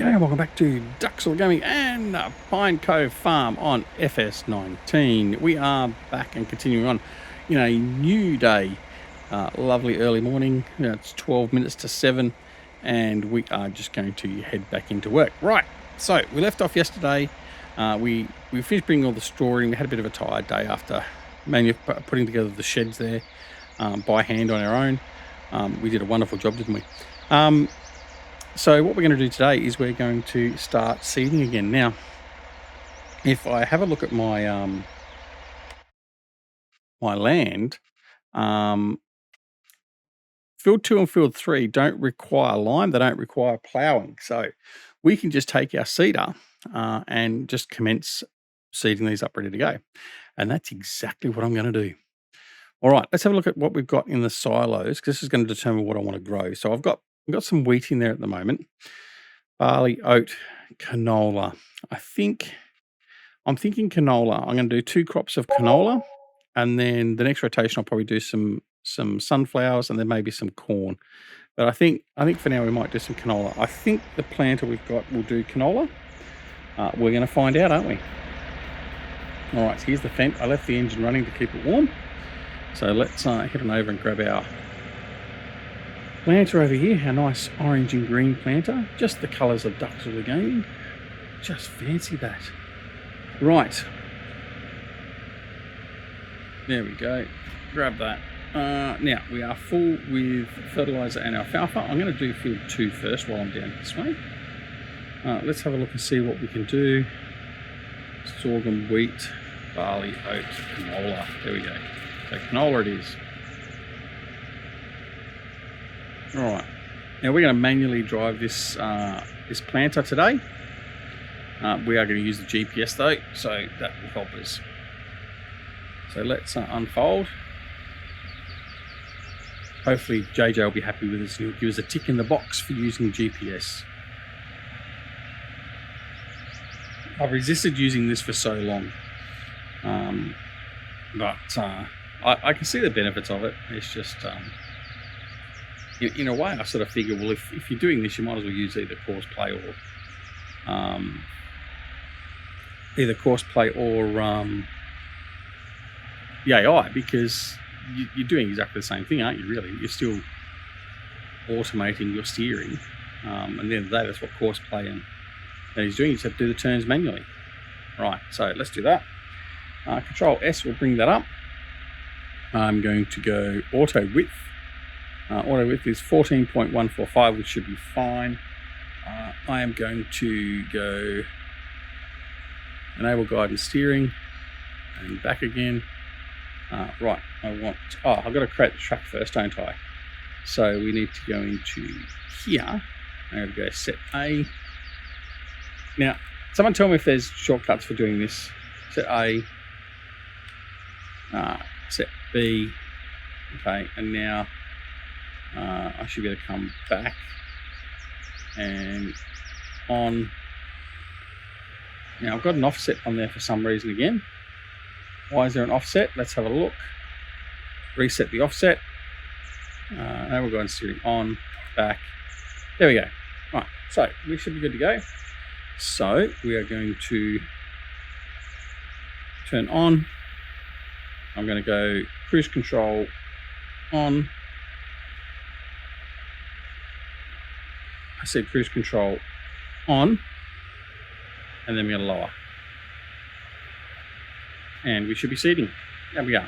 G'day and welcome back to Duckzorly Gaming and Pine Cove Farm on FS19. We are back and continuing on in a new day. Lovely early morning. It's 12 minutes to 7 and we are just going to head back into work. Right, so we left off yesterday. We finished bringing all the straw in. We had a bit of a tired day after putting together the sheds there by hand on our own. We did a wonderful job, didn't we? So what we're going to do today is we're going to start seeding again. Now, if I have a look at my my land, field 2 and field 3 don't require lime, they don't require ploughing. So we can just take our seeder and just commence seeding these up ready to go. And that's exactly what I'm going to do. All right, let's have a look at what we've got in the silos, because this is going to determine what I want to grow. So I've got some wheat in there at the moment. Barley, oat, canola. I'm thinking canola. I'm going to do 2 crops of canola, and then the next rotation I'll probably do some sunflowers and then maybe some corn. But I think for now we might do some canola. I think the planter we've got will do canola. We're going to find out, aren't we? All right, so here's the fence. I left the engine running to keep it warm. So let's head on over and grab our planter over here, our nice orange and green planter, just the colours of Duckzorly Gaming. Just fancy that. Right. There we go. Grab that. Now, we are full with fertiliser and alfalfa. I'm going to do field 2 first while I'm down this way. Let's have a look and see what we can do. Sorghum, wheat, barley, oat, canola. There we go. So canola it is. All right, now we're going to manually drive this this planter today. We are going to use the GPS though, so that will help us. So let's unfold. Hopefully JJ will be happy with us. He'll give us a tick in the box for using GPS. I've resisted using this for so long, but I can see the benefits of it. It's just in a way, I sort of figure, well, if you're doing this, you might as well use either course play or the AI, because you're doing exactly the same thing, aren't you? Really, you're still automating your steering, and at the end of the day, that's what course play and he's doing. You just have to do the turns manually. Right, so let's do that. Control S will bring that up. I'm going to go auto width. Auto width is 14.145, which should be fine. I am going to go enable guidance steering and back again. Right, I've got to create the track first, don't I? So we need to go into here. I'm going to go set A. Now, someone tell me if there's shortcuts for doing this. Set A, set B. Okay, and now I should be able to come back and on. Now I've got an offset on there for some reason again. Why is there an offset? Let's have a look. Reset the offset. Now we're going steering on, back. There we go. Right, so we should be good to go. So we are going to turn on. I'm going to go cruise control on. I said cruise control on, and then we're going to lower. And we should be seeding. There we are.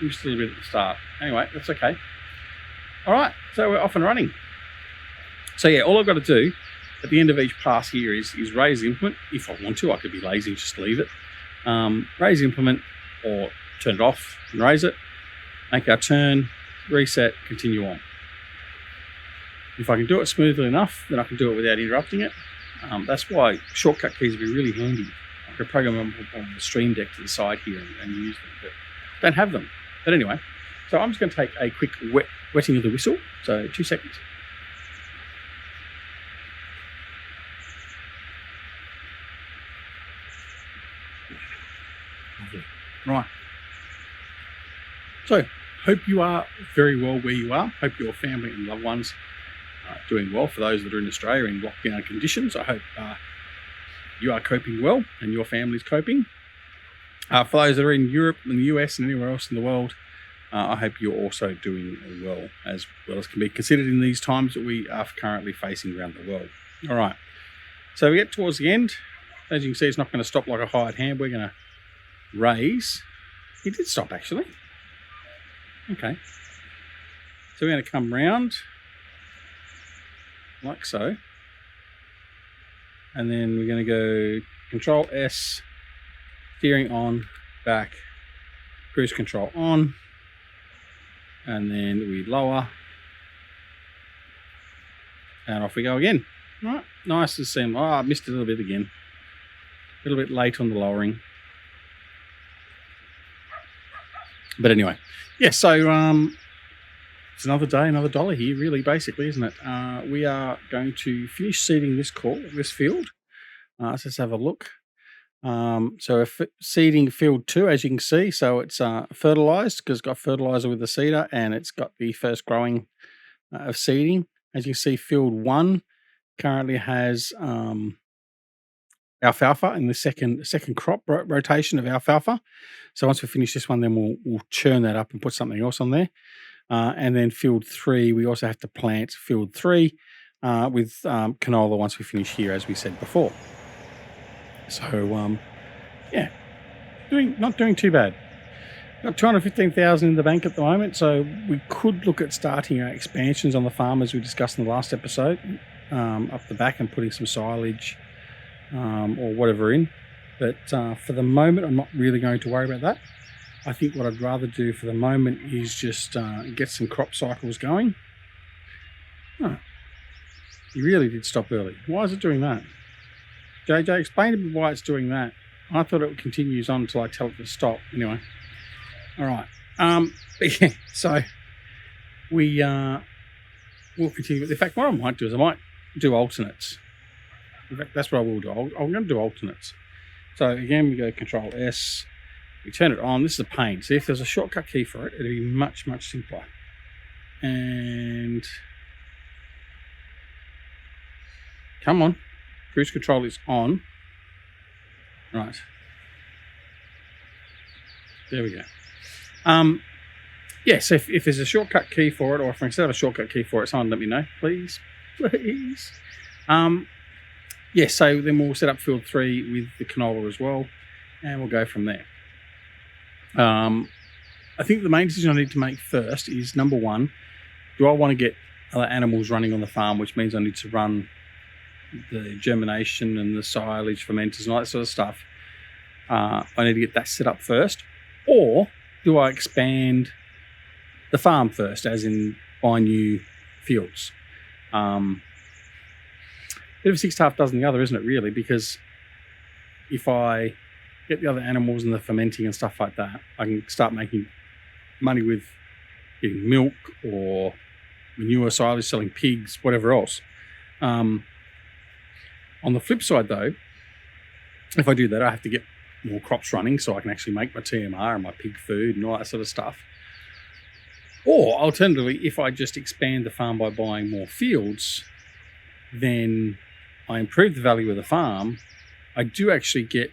Just a little bit at the start. Anyway, that's okay. All right, so we're off and running. So yeah, all I've got to do at the end of each pass here is raise the implement. If I want to, I could be lazy and just leave it. Raise the implement or turn it off and raise it. Make our turn, reset, continue on. If I can do it smoothly enough, then I can do it without interrupting it. That's why shortcut keys would be really handy. I could program them on the stream deck to the side here and use them, but don't have them. But anyway, so I'm just going to take a quick wetting of the whistle. So 2 seconds. Right. So, hope you are very well where you are. Hope your family and loved ones doing well. For those that are in Australia in lockdown conditions, I hope you are coping well and your family's coping. For those that are in Europe and the US and anywhere else in the world, I hope you're also doing well as can be considered in these times that we are currently facing around the world. All right, so we get towards the end. As you can see, it's not going to stop like a hired hand. We're going to raise. He did stop, actually. Okay. So we're going to come round like so. And then we're going to go Control S, steering on, back, cruise control on. And then we lower. And off we go again. All right, nice and simple. Oh, I missed a little bit again. A little bit late on the lowering. But anyway, yeah, so it's another day, another dollar here, really, basically, isn't it? We are going to finish seeding this field. So let's have a look. So seeding field 2, as you can see, so it's fertilized because it's got fertilizer with the seeder and it's got the first growing of seeding. As you can see, field 1 currently has alfalfa in the second crop rotation of alfalfa. So once we finish this one, then we'll churn that up and put something else on there. And then field 3, we also have to plant field 3 with canola once we finish here, as we said before. So yeah, not doing too bad. Got 215,000 in the bank at the moment, so we could look at starting our expansions on the farm as we discussed in the last episode, up the back and putting some silage or whatever in. But for the moment, I'm not really going to worry about that. I think what I'd rather do for the moment is just get some crop cycles going. Oh, he really did stop early. Why is it doing that? JJ, explain to me why it's doing that. I thought it continues on until I tell it to stop. Anyway. All right. But yeah, so we'll continue. In fact, what I might do is I might do alternates. In fact, that's what I will do. I'm going to do alternates. So again, we go Control S. We turn it on. This is a pain. See, if there's a shortcut key for it, it'll be much, much simpler. And come on. Cruise control is on. Right. There we go. Yes, if there's a shortcut key for it, or if I instead of a shortcut key for it, someone let me know, please. Please. Yeah, so then we'll set up field 3 with the canola as well, and we'll go from there. I think the main decision I need to make first is, number 1, do I want to get other animals running on the farm, which means I need to run the germination and the silage fermenters and all that sort of stuff. I need to get that set up first. Or do I expand the farm first, as in buy new fields? Bit of 6 half dozen the other, isn't it, really? Because if I get the other animals and the fermenting and stuff like that, I can start making money with getting milk or manure, silage, selling pigs, whatever else. On the flip side, though, if I do that, I have to get more crops running so I can actually make my TMR and my pig food and all that sort of stuff. Or alternatively, if I just expand the farm by buying more fields, then I improve the value of the farm. I do actually get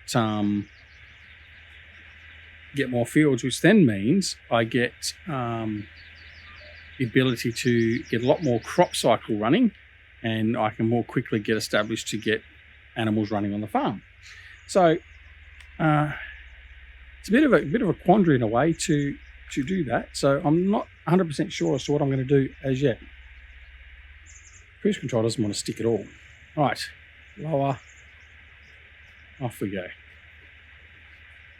more fields, which then means I get the ability to get a lot more crop cycle running, and I can more quickly get established to get animals running on the farm. So it's a bit of a quandary in a way to do that. So I'm not 100% sure as to what I'm going to do as yet. Cruise control doesn't want to stick at all. All right, lower, off we go.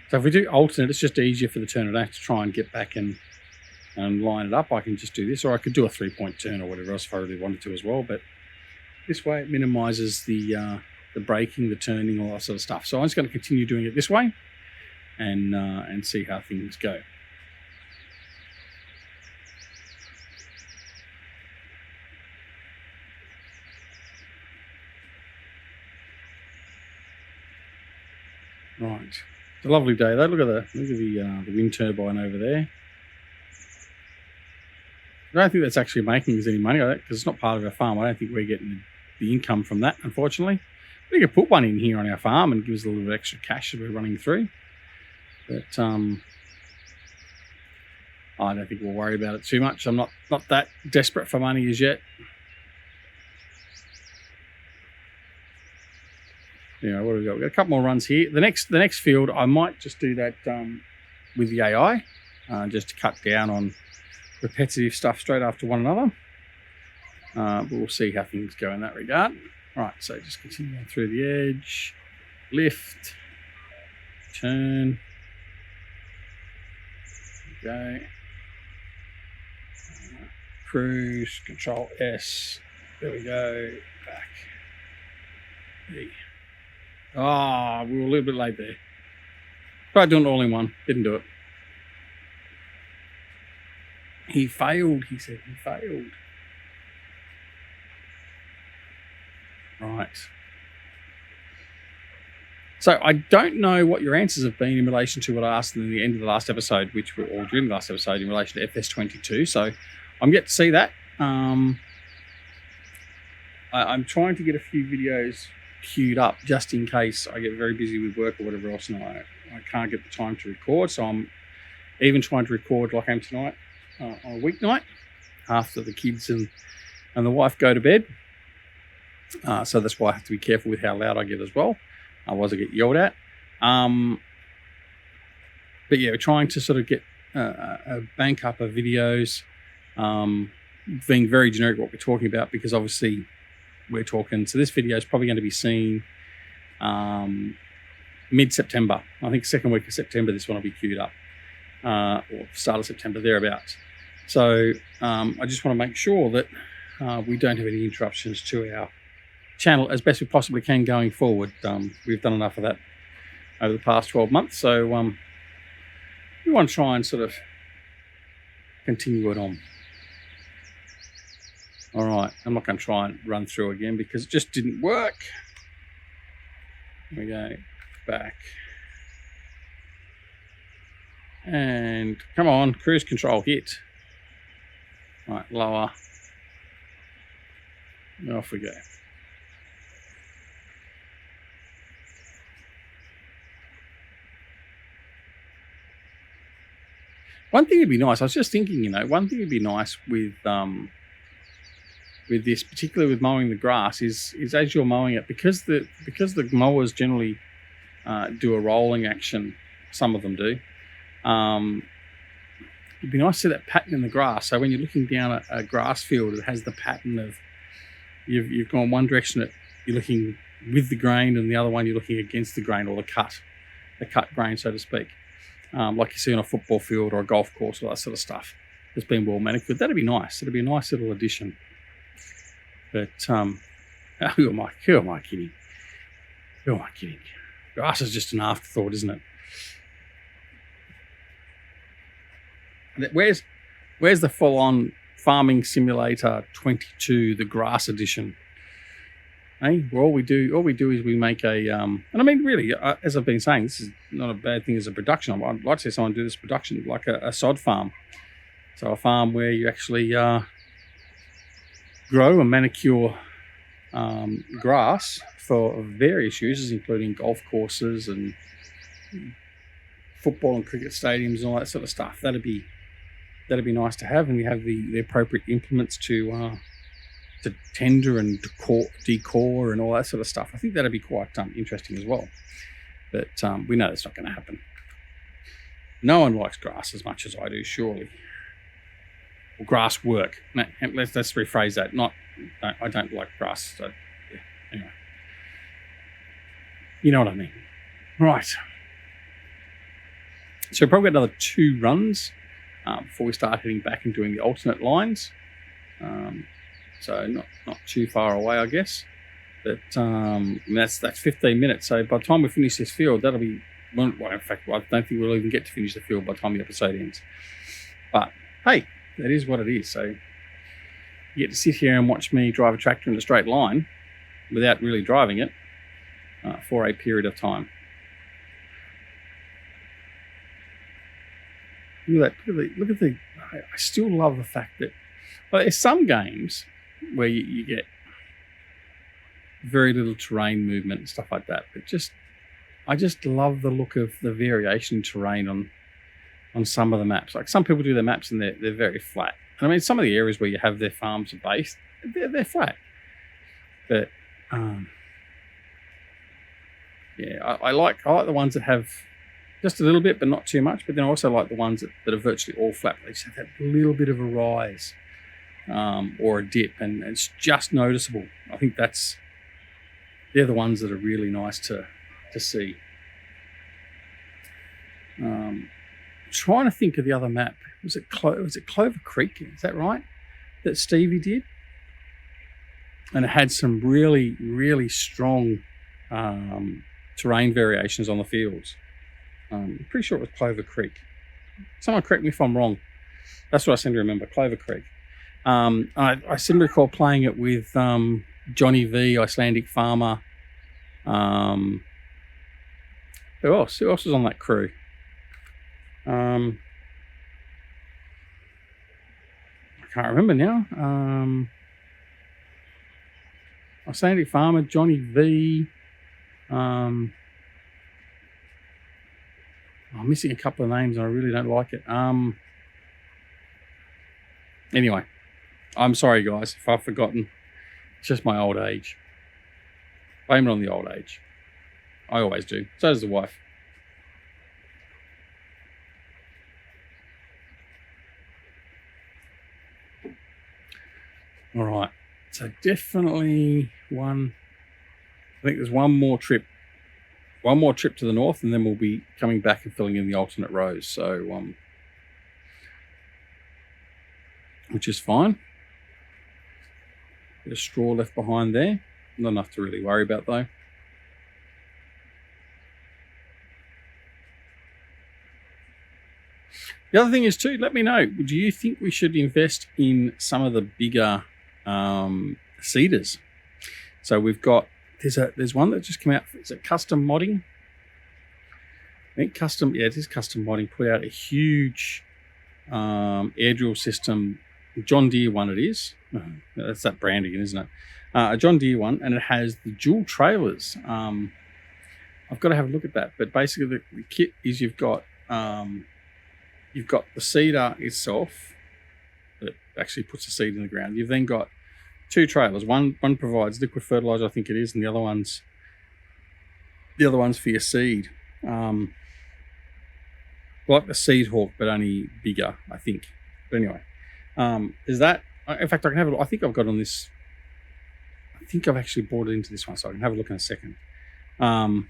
So if we do alternate, it's just easier for the turn. I don't have to try and get back and line it up. I can just do this, or I could do a 3-point turn or whatever else if I really wanted to as well. But this way it minimizes the braking, the turning, all that sort of stuff. So I'm just going to continue doing it this way and see how things go. Right, it's a lovely day though. Look at the wind turbine over there. I don't think that's actually making us any money on it because it's not part of our farm. I don't think we're getting the income from that, unfortunately. We could put one in here on our farm and give us a little bit of extra cash as we're running through. But I don't think we'll worry about it too much. I'm not that desperate for money as yet. What do we got? We've got a couple more runs here. The next field, I might just do that with the AI, just to cut down on repetitive stuff straight after one another. But we'll see how things go in that regard. Right, so just continue through the edge, lift, turn, go, cruise, control S, there we go, back, E. Oh, we were a little bit late there. Tried doing it all in one, didn't do it. He failed, he said, he failed. Right. So I don't know what your answers have been in relation to what I asked in the end of the last episode, or during the last episode in relation to FS22. So I'm yet to see that. I'm trying to get a few videos queued up just in case I get very busy with work or whatever else and I can't get the time to record. So I'm even trying to record like I am tonight on a weeknight after the kids and the wife go to bed. So that's why I have to be careful with how loud I get as well. Otherwise I get yelled at. But yeah, we're trying to sort of get a bank up of videos, being very generic what we're talking about, because obviously we're talking, so this video is probably going to be seen mid-September. I think second week of September this one will be queued up, or start of September, thereabouts. So I just want to make sure that we don't have any interruptions to our channel as best we possibly can going forward. We've done enough of that over the past 12 months, so we want to try and sort of continue it on. All right, I'm not going to try and run through again because it just didn't work. Here we go, back. And come on, cruise control, hit. Right, lower. And off we go. One thing would be nice, I was just thinking, one thing would be nice with this, particularly with mowing the grass, is as you're mowing it, because the mowers generally do a rolling action, some of them do, it'd be nice to see that pattern in the grass. So when you're looking down a grass field, it has the pattern of you've gone one direction, you're looking with the grain, and the other one you're looking against the grain, or the cut grain, so to speak. Like you see on a football field or a golf course, all that sort of stuff that's been well manicured. That'd be nice. It'd be a nice little addition. But who am I kidding? Who am I kidding? Grass is just an afterthought, isn't it? Where's the full-on Farming Simulator 22, the grass edition? Hey, well, all we do is we make a and I mean, really, as I've been saying, this is not a bad thing as a production. I'd like to see someone do this production like a sod farm. So a farm where you actually grow and manicure grass for various uses, including golf courses and football and cricket stadiums and all that sort of stuff. That'd be nice to have, and we have the appropriate implements to tender and decor and all that sort of stuff. I think that'd be quite interesting as well. But we know that's not going to happen. No one likes grass as much as I do, surely. Or grass work. No, let's rephrase that. I don't like grass. So, yeah, anyway. You know what I mean. Right. So probably got another 2 runs before we start heading back and doing the alternate lines. So not too far away, I guess. But that's 15 minutes. So by the time we finish this field, that'll be, well, in fact, I don't think we'll even get to finish the field by the time the episode ends. But hey, that is what it is. So you get to sit here and watch me drive a tractor in a straight line without really driving it for a period of time. Look at the I still love the fact that But there's some games where you get very little terrain movement and stuff like that. But I just love the look of the variation in terrain on some of the maps. Like some people do their maps and they're very flat. And I mean, some of the areas where you have their farms are based, they're flat. But yeah, I like the ones that have just a little bit, but not too much. But then I also like the ones that are virtually all flat. They just have that little bit of a rise or a dip, and it's just noticeable. I think they're the ones that are really nice to see. Trying to think of the other map. Was it Clover Creek? Is that right? That Stevie did, and it had some really, really strong terrain variations on the fields. I'm pretty sure it was Clover Creek. Someone correct me if I'm wrong. That's what I seem to remember, Clover Creek. I seem to recall playing it with Johnny V, Icelandic Farmer. Who else? Who else was on that crew? I can't remember now. Icelandic Farmer, Johnny V. I'm missing a couple of names and I really don't like it. Anyway, I'm sorry guys if I've forgotten. It's just my old age. Blame it on the old age. I always do. So does the wife. All right. So definitely I think there's one more trip to the north, and then we'll be coming back and filling in the alternate rows. So, which is fine. Bit of straw left behind there. Not enough to really worry about though. The other thing is too, let me know, do you think we should invest in some of the bigger seeders? So we've got, there's one that just came out. Is it custom modding? I think it is custom modding. Put out a huge air drill system, John Deere one it is. That's that brand again, isn't it? A John Deere one, and it has the dual trailers. I've got to have a look at that. But basically the kit is you've got the seeder itself that actually puts the seed in the ground. You've then got two trailers. One provides liquid fertilizer, I think it is, and the other one's for your seed. Like the Seed Hawk, but only bigger, I think. But anyway, is that? In fact, I can have a look. I think I've got on this. I think I've actually bought it into this one, so I can have a look in a second. We'll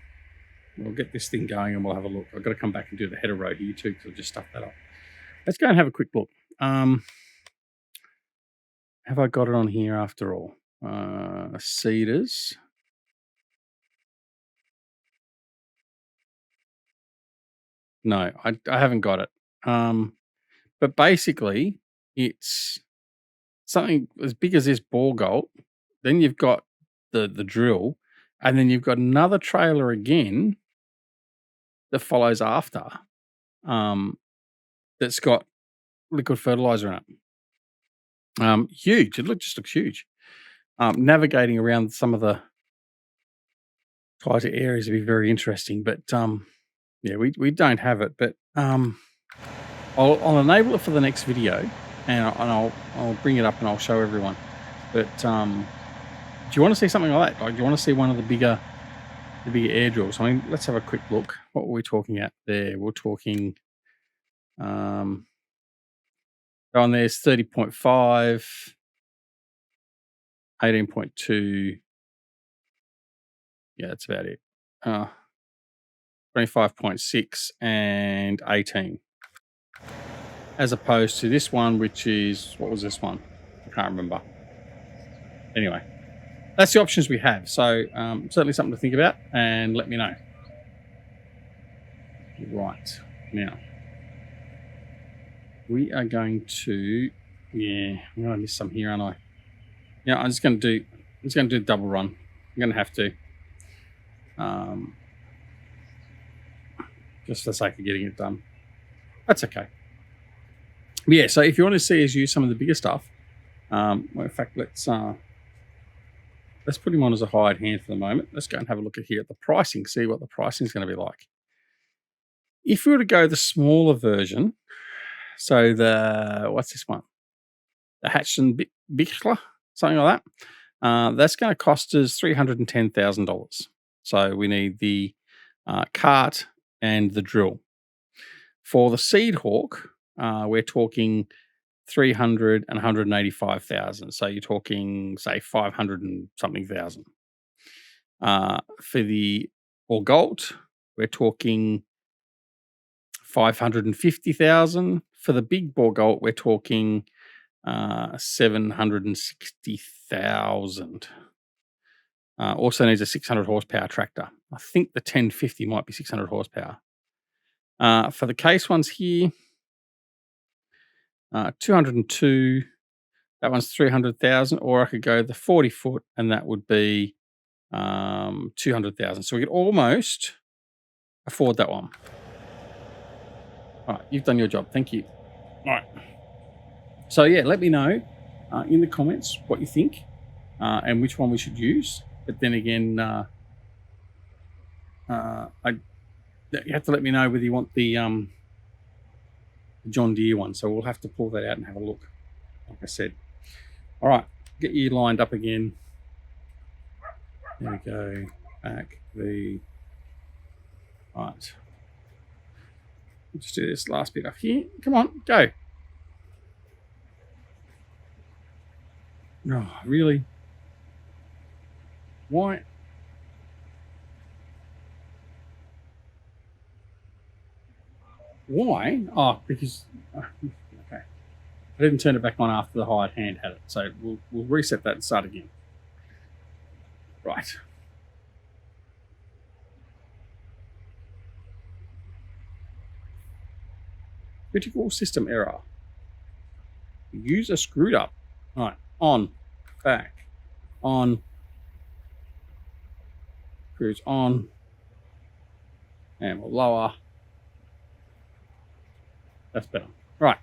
get this thing going and we'll have a look. I've got to come back and do the header row here too, because I've just stuffed that up. Let's go and have a quick look. Have I got it on here after all? Seeders. No, I haven't got it. But basically, it's something as big as this ball goal. Then you've got the drill, and then you've got another trailer again that follows after. That's got liquid fertilizer in it. Huge. It just looks huge. Navigating around some of the tighter areas would be very interesting, but yeah, we don't have it. But I'll enable it for the next video, and I'll bring it up and I'll show everyone. But do you want to see something like that? Like, do you want to see one of the bigger air drills? I mean, let's have a quick look. What were we talking at there? We're talking on there's 30.5, 18.2. Yeah, that's about it. 25.6 and 18. As opposed to this one, which is, what was this one? I can't remember. Anyway, that's the options we have. So certainly something to think about, and let me know. Right, now we are going to, I'm going to miss some here, aren't I? Yeah, I'm just going to do a double run. I'm going to have to. Just for the sake of getting it done. That's okay. But yeah, so if you want to see us use some of the bigger stuff, Well, in fact, let's put him on as a hired hand for the moment. Let's go and have a look at here at the pricing, see what the pricing is going to be like. If we were to go the smaller version, so what's this one? The Hatchton Bichler, something like that. That's going to cost us $310,000. So we need the cart and the drill. For the Seed Hawk, we're talking 300 and 185,000. So you're talking, say, 500 and something thousand. For the Orgolt, we're talking 550,000. For the big Borgolt, we're talking 760,000. Also needs a 600 horsepower tractor. I think the 1050 might be 600 horsepower. For the case ones here, 202. That one's 300,000. Or I could go the 40 foot, and that would be 200,000. So we could almost afford that one. All right, you've done your job. Thank you. All right. So yeah, let me know in the comments what you think and which one we should use. But then again, you have to let me know whether you want the John Deere one. So we'll have to pull that out and have a look, like I said. All right, get you lined up again. There we go. Back the. All right. We'll just do this last bit up here. Come on, go. No, really? Why? Why? Oh, because okay. I didn't turn it back on after the hired hand had it, so we'll reset that and start again. Right. Critical system error. User screwed up. All right. On. Back. On. Cruise on. And we'll lower. That's better. Right.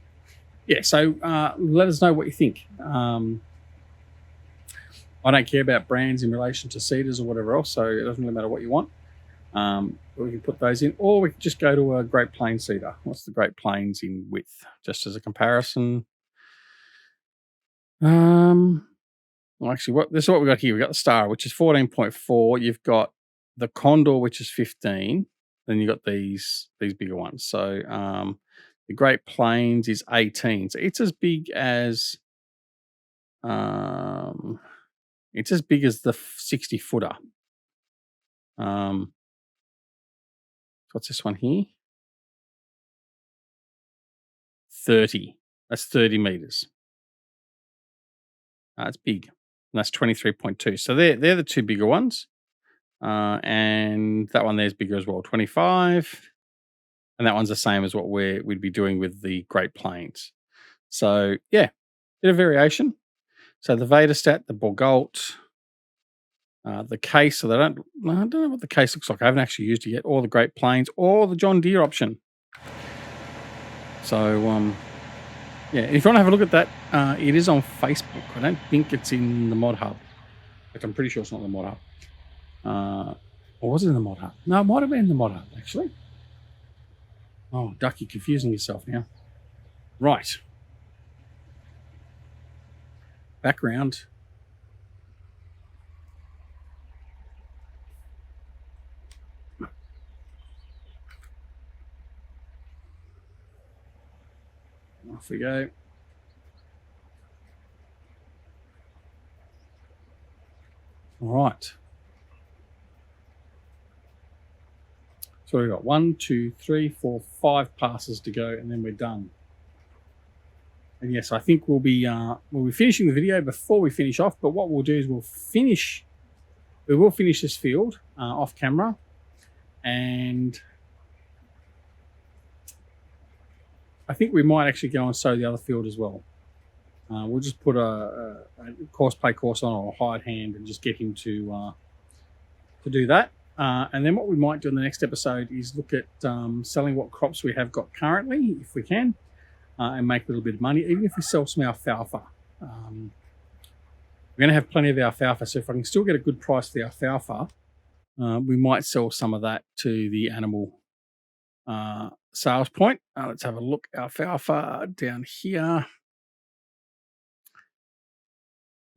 Yeah, so let us know what you think. I don't care about brands in relation to seeders or whatever else, so it doesn't really matter what you want. We can put those in, or we can just go to a Great Plains seeder. What's the Great Plains in width? Just as a comparison. Well, actually, this is what we got here. We got the Star, which is 14.4. You've got the Condor, which is 15. Then you got these bigger ones. So the Great Plains is 18. So it's as big as the 60 footer. What's this one here? 30. That's 30 meters. It's big. And that's 23.2. So they're the two bigger ones. And that one there's bigger as well, 25. And that one's the same as what we'd be doing with the Great Plains. So yeah, bit of variation. So the Vaderstat, the Borgolt, the case. So I don't know what the case looks like. I haven't actually used it yet. Or the Great Plains, or the John Deere option. So yeah, if you want to have a look at that, it is on Facebook. I don't think it's in the Mod Hub. Like, I'm pretty sure it's not in the Mod Hub. Or was it in the Mod Hub? No, it might have been in the Mod Hub, actually. Oh, Duck, you're confusing yourself now. Right. Background. Off we go. All right. So we've got 1, 2, 3, 4, 5 passes to go, and then we're done. And yes, I think we'll be finishing the video before we finish off. But what we'll do is we will finish this field off camera, and I think we might actually go and sow the other field as well. We'll just put a play course on, or a hired hand, and just get him to do that. And then what we might do in the next episode is look at selling what crops we have got currently, if we can, and make a little bit of money, even if we sell some alfalfa. We're going to have plenty of alfalfa, so if I can still get a good price for the alfalfa, we might sell some of that to the animal sales point. Let's have a look. Alfalfa down here.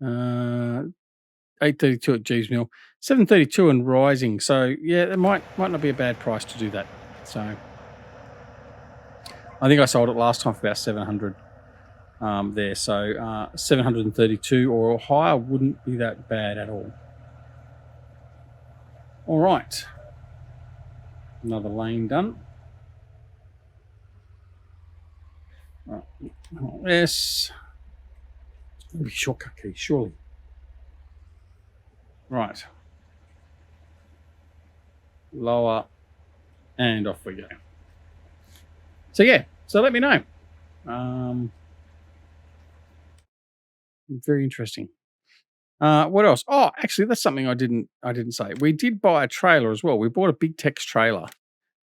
8.32 at Jeeves Mill, 7.32 and rising. So yeah, it might not be a bad price to do that. So I think I sold it last time for about 700 there. So 732 or higher wouldn't be that bad at all. All right, another lane done. Yes, it's going to be shortcut key, surely. Right, lower, and off we go. So yeah, so let me know. Very interesting. What else? Oh, actually, that's something I didn't say. We did buy a trailer as well. We bought a big Tex trailer.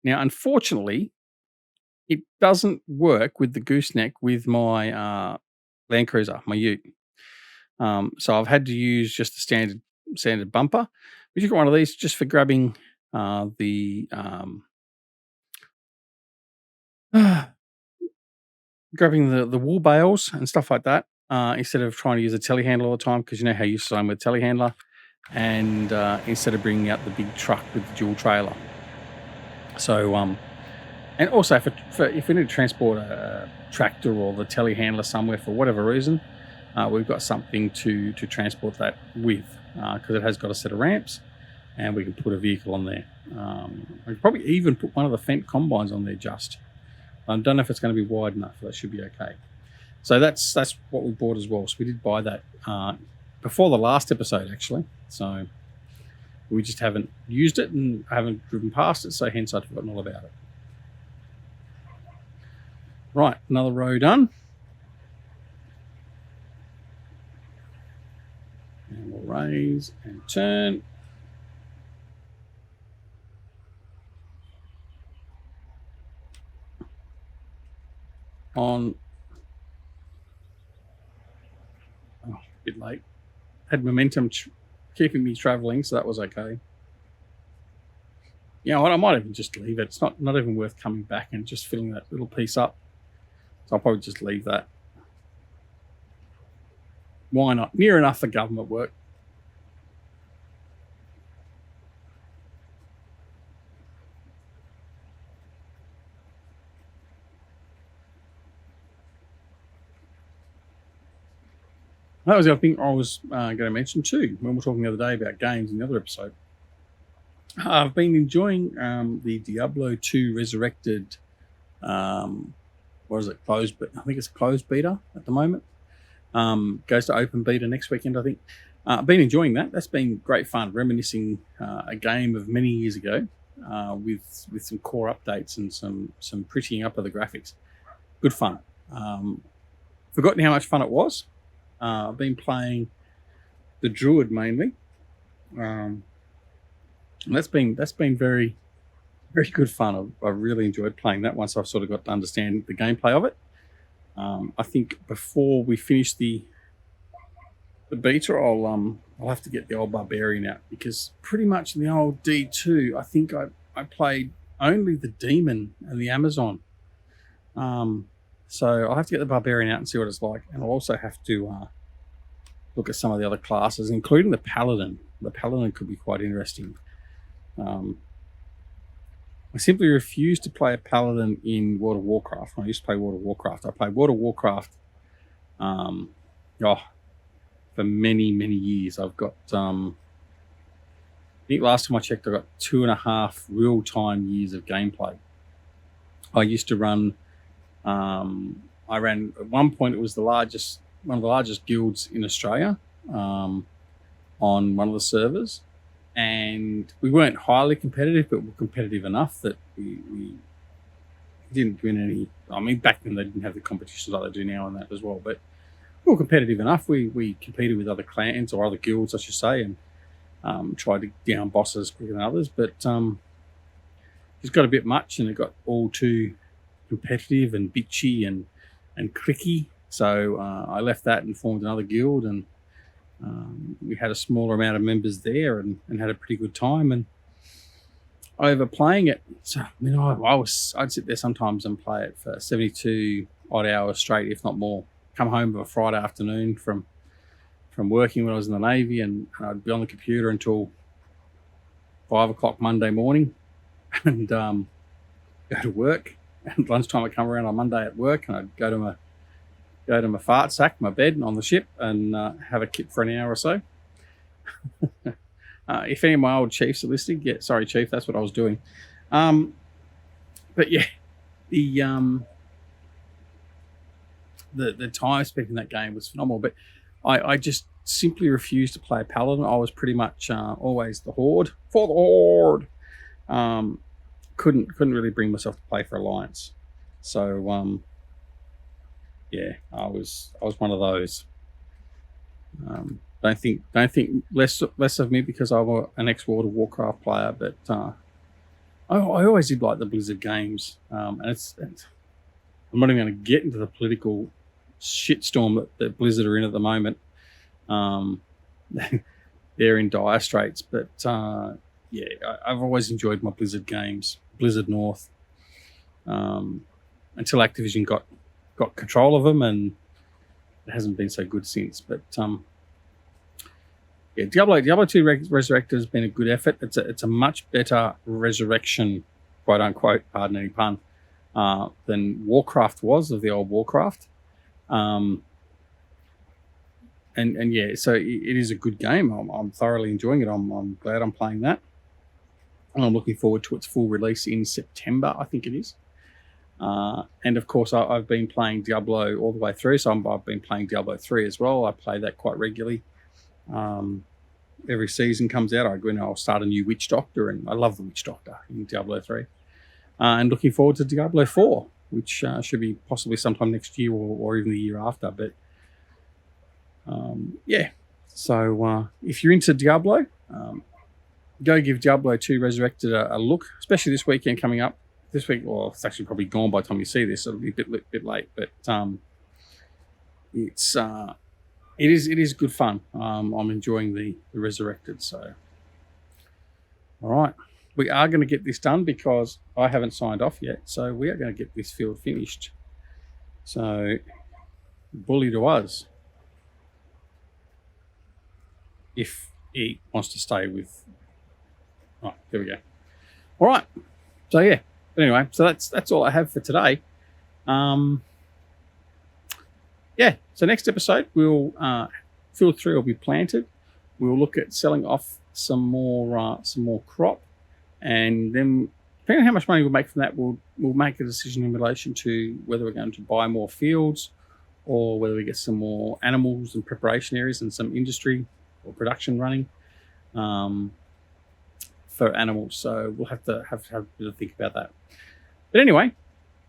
Now, unfortunately, it doesn't work with the gooseneck with my Land Cruiser, my Ute. So I've had to use just the standard bumper. But you've got one of these just for grabbing the wool bales and stuff like that, instead of trying to use a telehandler all the time, because you know how you used to with a telehandler, and instead of bringing out the big truck with the dual trailer. So and also if we need to transport a tractor or the telehandler somewhere for whatever reason, we've got something to transport that with, because it has got a set of ramps, and we can put a vehicle on there. We could probably even put one of the Fendt combines on there just. I don't know if it's going to be wide enough. That should be okay. So that's what we bought as well. So we did buy that before the last episode, actually. So we just haven't used it and haven't driven past it. So hence I'd forgotten all about it. Right, another row done. And we'll raise and turn. On. Oh, a bit late. Had momentum keeping me traveling, so that was okay. You know what? I might even just leave it. It's not even worth coming back and just filling that little piece up. So I'll probably just leave that. Why not? Near enough for government work. That was the other thing I was going to mention too, when we were talking the other day about games in the other episode. I've been enjoying the Diablo 2 Resurrected, what is it, closed, but I think it's a closed beta at the moment. Goes to open beta next weekend, I think. I've been enjoying that. That's been great fun, reminiscing a game of many years ago, with some core updates and some prettying up of the graphics. Good fun. Forgotten how much fun it was. I've been playing the Druid mainly. And that's been very, very good fun. I really enjoyed playing that once I've sort of got to understand the gameplay of it. I think before we finish the beta, I'll have to get the old Barbarian out, because pretty much in the old D2, I think I played only the Demon and the Amazon. So I'll have to get the Barbarian out and see what it's like, and I'll also have to look at some of the other classes, including the Paladin. The Paladin could be quite interesting. I simply refuse to play a Paladin in World of Warcraft. When I used to play World of Warcraft, I played World of Warcraft for many, many years. I've got, I think last time I checked, I got 2.5 real-time years of gameplay. I used to run, I ran, at one point it was one of the largest guilds in Australia, on one of the servers. And we weren't highly competitive, but we're competitive enough that we didn't win any. I mean, back then they didn't have the competitions like they do now and that as well. But we were competitive enough. We competed with other clans or other guilds, I should say, and tried to down bosses quicker than others. But it got a bit much, and it got all too competitive and bitchy and clicky. So I left that and formed another guild, and We had a smaller amount of members there and had a pretty good time. And over playing it, so I mean, I'd sit there sometimes and play it for 72 odd hours straight, if not more. Come home of a Friday afternoon from working when I was in the Navy, and I'd be on the computer until 5 o'clock Monday morning, and go to work. And lunchtime I'd come around on Monday at work, and I'd go to my fart sack, my bed on the ship, and have a kip for an hour or so. If any of my old chiefs are listening, yeah, sorry, Chief, that's what I was doing. But yeah, the time spent in that game was phenomenal. But I just simply refused to play a paladin. I was pretty much always the horde for the horde. Couldn't really bring myself to play for Alliance. So yeah, I was one of those. Don't think less of me because I'm an ex-World of Warcraft player, but I always did like the Blizzard games, and it's I'm not even going to get into the political shitstorm that Blizzard are in at the moment. They're in dire straits, but yeah, I've always enjoyed my Blizzard games, Blizzard North, until Activision got control of them, and it hasn't been so good since. But yeah, Diablo 2 Resurrected has been a good effort. It's a much better resurrection, quote unquote, pardon any pun, than Warcraft was, of the old Warcraft. And yeah, so it is a good game. I'm thoroughly enjoying it. I'm glad I'm playing that. And I'm looking forward to its full release in September, I think it is. And of course, I've been playing Diablo all the way through, so I've been playing Diablo 3 as well. I play that quite regularly. Every season comes out, I'll start a new Witch Doctor, and I love the Witch Doctor in Diablo 3. And looking forward to Diablo 4, which should be possibly sometime next year or even the year after. But yeah, so if you're into Diablo, go give Diablo 2 Resurrected a look, especially this weekend coming up. This week, well, it's actually probably gone by the time you see this. It'll be a bit late, but it is good fun. I'm enjoying the Resurrected. So, all right, we are going to get this done because I haven't signed off yet. So we are going to get this field finished. So, bully to us if he wants to stay with. Oh, there we go. All right. So yeah. But anyway, so that's all I have for today. Yeah, so next episode we'll field 3 will be planted. We'll look at selling off some more crop, and then depending on how much money we'll make from that, we'll make a decision in relation to whether we're going to buy more fields or whether we get some more animals and preparation areas and some industry or production running for animals. So we'll have to have a bit of think about that. But anyway,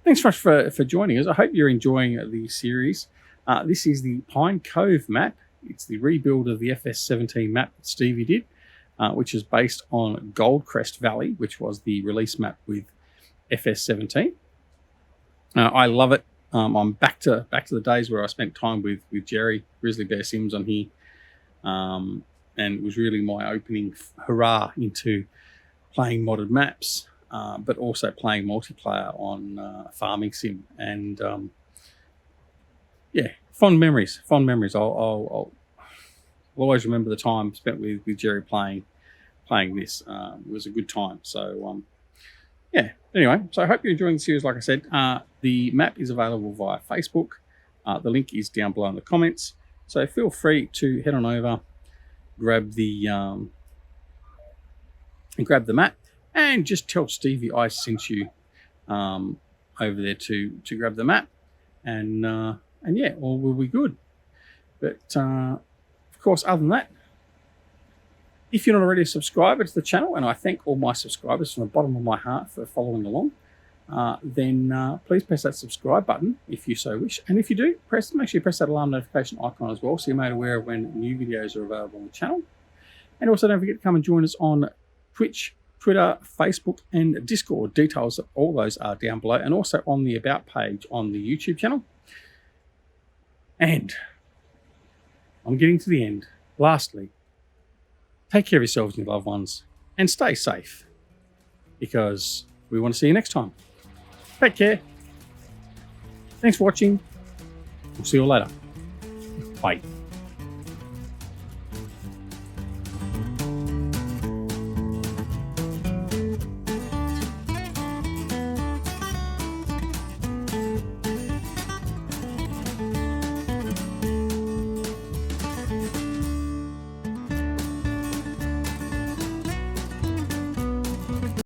thanks so much for joining us. I hope you're enjoying the series. This is the Pine Cove map. It's the rebuild of the FS19 map that Stevie did, which is based on Goldcrest Valley, which was the release map with FS19. I love it. I'm back to the days where I spent time with Jerry, Grizzly Bear Sims on here. And it was really my opening hurrah into playing modded maps, but also playing multiplayer on Farming Sim. And yeah, fond memories. I'll always remember the time spent with Jerry playing this. It was a good time. So yeah, anyway, so I hope you're enjoying the series. Like I said, the map is available via Facebook. The link is down below in the comments. So feel free to head on over, grab the map, and just tell Stevie I sent you over there to grab the map, and yeah, all will be good. But of course, other than that, if you're not already a subscriber to the channel, and I thank all my subscribers from the bottom of my heart for following along, then please press that subscribe button if you so wish. And if you do, make sure you press that alarm notification icon as well, so you're made aware of when new videos are available on the channel. And also don't forget to come and join us on Twitch, Twitter, Facebook, and Discord. Details of all those are down below, and also on the About page on the YouTube channel. And I'm getting to the end. lastly, take care of yourselves and your loved ones and stay safe, because we want to see you next time. Take care. Thanks for watching. We'll see you all later. Bye.